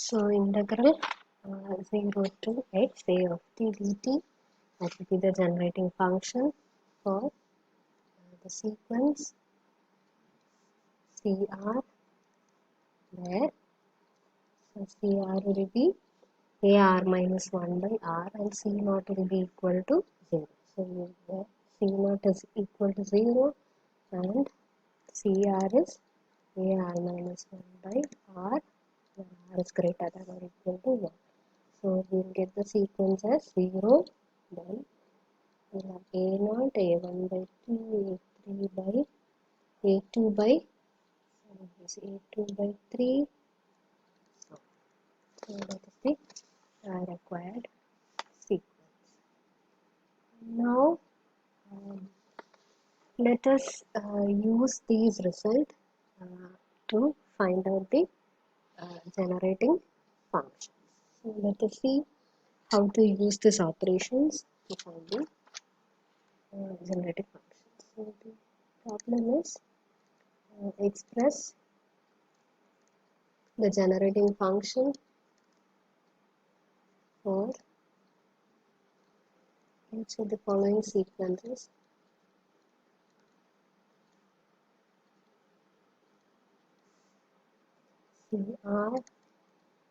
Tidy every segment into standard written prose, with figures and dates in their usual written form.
So integral 0 to x a of t dt, that will be the generating function for the sequence CR there. So CR will be AR minus 1 by R and C naught will be equal to 0. So C naught is equal to 0 and CR is AR minus 1 by R when R is greater than or equal to 1. So we will get the sequence as 0, then we have A0, A1 by 2, A3 by A2 by A2 by 3. So that is the required sequence. Now let us use these results to find out the generating functions. So let us see how to use these operations to find the generating functions. So the problem is express the generating function for each of the following sequences. CR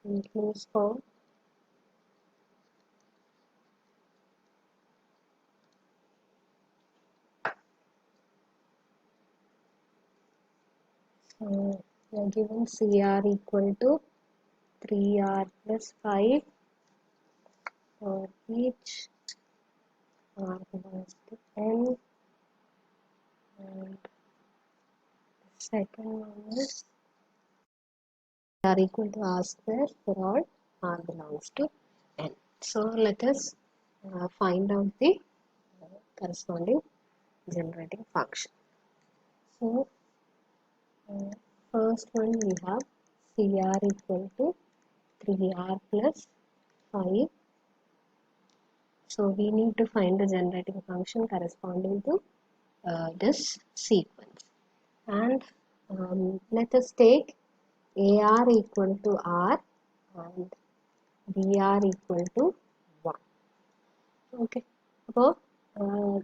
includes for we are given CR equal to 3R plus 5 for each R belongs to N, and the second one is R equal to R square for all R belongs to N. So let us find out the corresponding generating function. So first one we have CR equal to 3R plus 5. So we need to find the generating function corresponding to this sequence. And let us take AR equal to R and BR equal to 1. Okay. അപ്പോൾ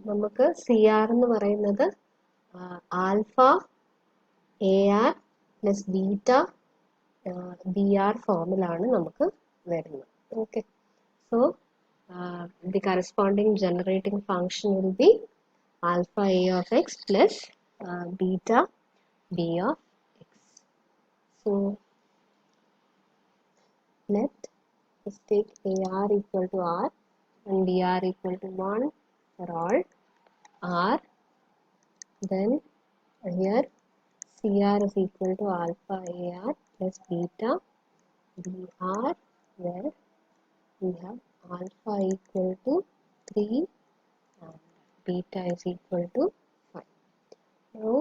നമുക്ക് CR എന്ന് പറയുന്നത് alpha AR plus beta BR ഫോമിലാണ് നമുക്ക് വരുന്നത്. Okay. So the corresponding generating function will be alpha A of x plus beta B of x. So let us take AR equal to R and BR equal to 1 for all R. Then here CR is equal to alpha AR plus beta BR, where we have alpha equal to 3 and beta is equal to 5. Now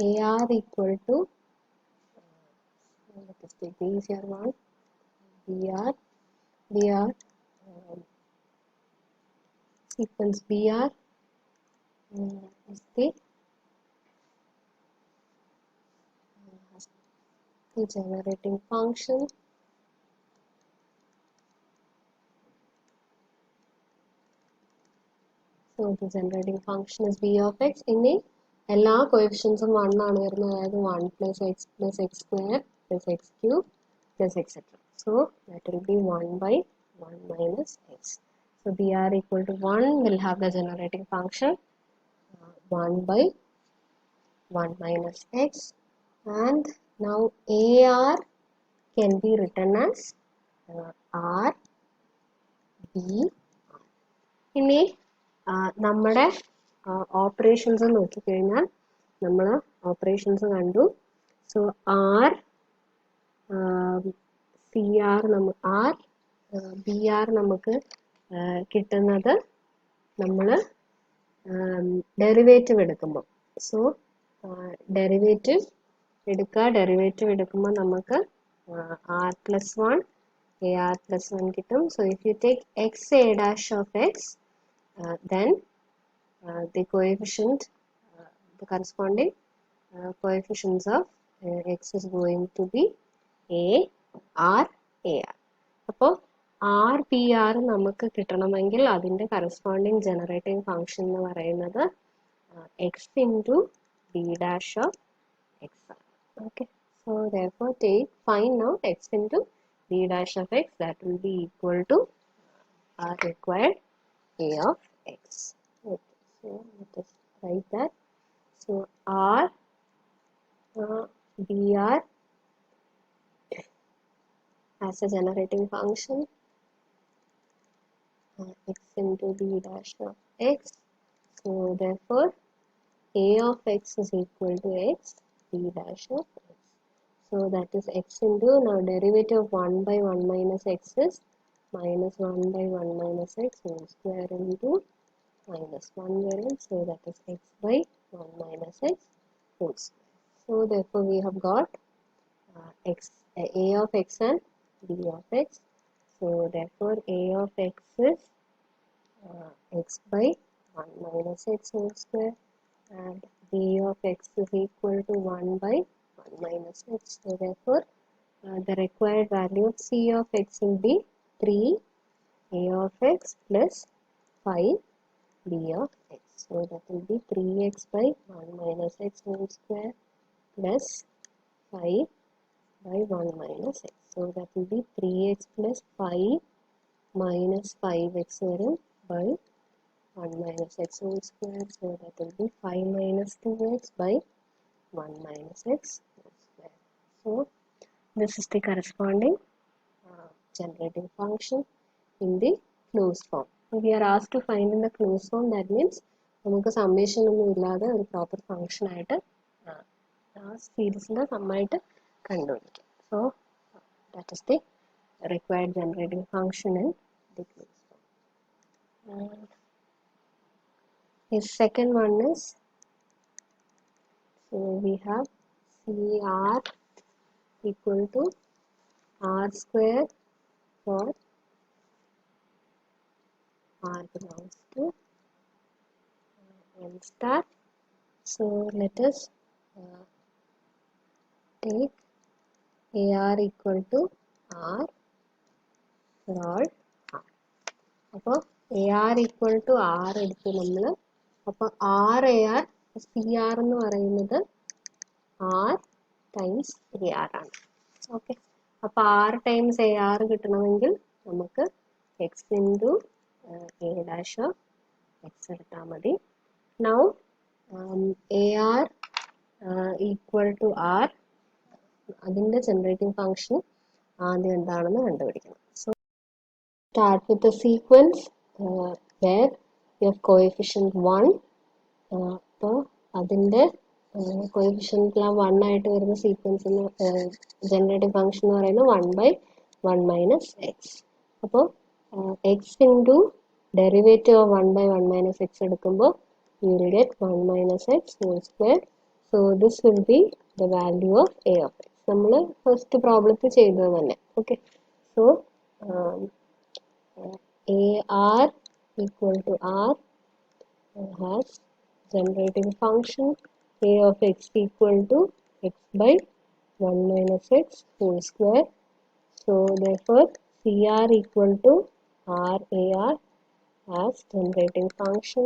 AR equal to let us take the easier one, BR sequence BR is the generating function. So the generating function is B of x. ഇനി എല്ലാ കോഎഫിഷ്യൻസും 1 ആണ് വരുന്നത്, അതായത് 1 plus x square plus x cube plus etc. So that will be 1 by 1 minus x. So BR equal to 1 will have the generating function 1 by 1 minus x, and now AR can be written as R B R. ഇനി നമ്മുടെ operations നോക്കിക്കഴിഞ്ഞാൽ നമ്മൾ operations കണ്ടു. So R C R R B R നമുക്ക് കിട്ടുന്നത് നമ്മൾ derivative എടുക്കുമ്പോൾ. So derivative എടുക്കുമ്പോൾ നമുക്ക് ആർ പ്ലസ് 1 AR plus 1 കിട്ടും. So if you take XA dash of x, then the coefficient, the corresponding coefficients of x is going to be A R A R. അപ്പോൾ R P R നമുക്ക് കിട്ടണമെങ്കിൽ അതിൻ്റെ corresponding generating function എന്ന് പറയുന്നത് x into d dash of x. Okay, so therefore find now x into d dash of x, that will be equal to our required a of x. Okay, so let us write that. So R dr as a generating function, x into d dash of x. So therefore a of x is equal to x d dash of x. So that is x into, now derivative of 1 by 1 minus x is minus 1 by 1 minus x whole square into minus 1 variance. So that is x by 1 minus x whole square. So therefore we have got a of x and b of x. So therefore a of x is x by 1 minus x whole square, and b of x is equal to 1 by 1 minus x. So therefore the required value of c of x will be 3 a of x plus 5 b of x. So that will be 3x by 1 minus x whole square plus 5 by 1 minus x. So that will be 3x plus 5 minus 5x by 1 minus x whole square. So that will be 5 minus 2x by 1 minus x whole square. So this is the corresponding generating function in the closed form. We are asked to find in the closed form, that means നമുക്ക് summation ഒന്നും ഇല്ലാതെ ഒരു proper function ആയിട്ട് സീരീസിൻ്റെ സമ്മായിട്ട് കണ്ടുപിടിക്കാം. So that is the required generating function in the closed form. The second one is, so we have CR equal to R square for R belongs to n star. So let us take AR equal to R for all R. അപ്പോൾ AR equal to R എടുത്തു നമ്മൾ. അപ്പോൾ RAR CR എന്ന് പറയുന്നത് R times AR ആണ്. Okay, അപ്പോൾ R times AR കിട്ടണമെങ്കിൽ നമുക്ക് X into A dash of X എടുത്താൽ മതി. Now AR equal to R, അതിൻ്റെ ജനറേറ്റിംഗ് ഫംഗ്ഷൻ ആദ്യം എന്താണെന്ന് കണ്ടുപിടിക്കണം. So start with the sequence where you have coefficient 1. അപ്പോൾ അതിൻ്റെ കോഎഫിഷ്യൻറ്റിലാണ് 1 ആയിട്ട് വരുന്ന സീക്വൻസിന് ജനറേറ്റിംഗ് ഫംഗ്ഷൻ എന്ന് പറയുന്നത് 1 by 1 minus x. അപ്പോൾ x into derivative of 1 by 1 minus x എടുക്കുമ്പോൾ you will get 1 minus x whole square. So this will be the value of a of x. നമ്മൾ first പ്രോബ്ലത്തിൽ ചെയ്തത് തന്നെ. Okay, so AR equal to R has generating function a of x equal to x by 1 minus x whole square. So therefore CR equal to RAR as generating function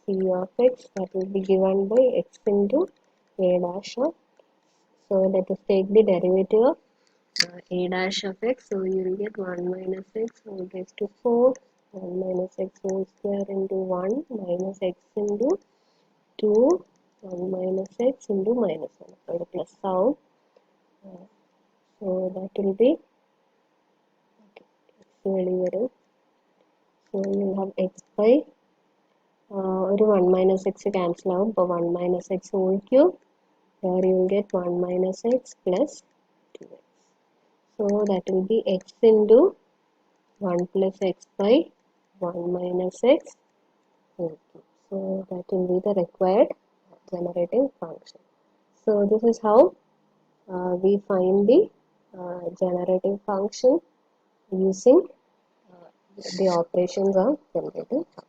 c of x, that will be given by x into a dash of. So let us take the derivative of a dash of x. So you will get 1 minus x whole raised to 4, 1 minus x whole square into 1 minus x into 2, 1 minus x into minus 1. So the plus sound. So that will be, okay, so you will have x by ഒരു 1 minus x cancel ആവും. അപ്പോൾ 1 minus x whole cube, here you will get 1 minus x plus 2x. So that will be x into 1 plus x by 1 minus x whole cube. So that will be the required generating function. So this is how we find the generating function using the operations of generating function.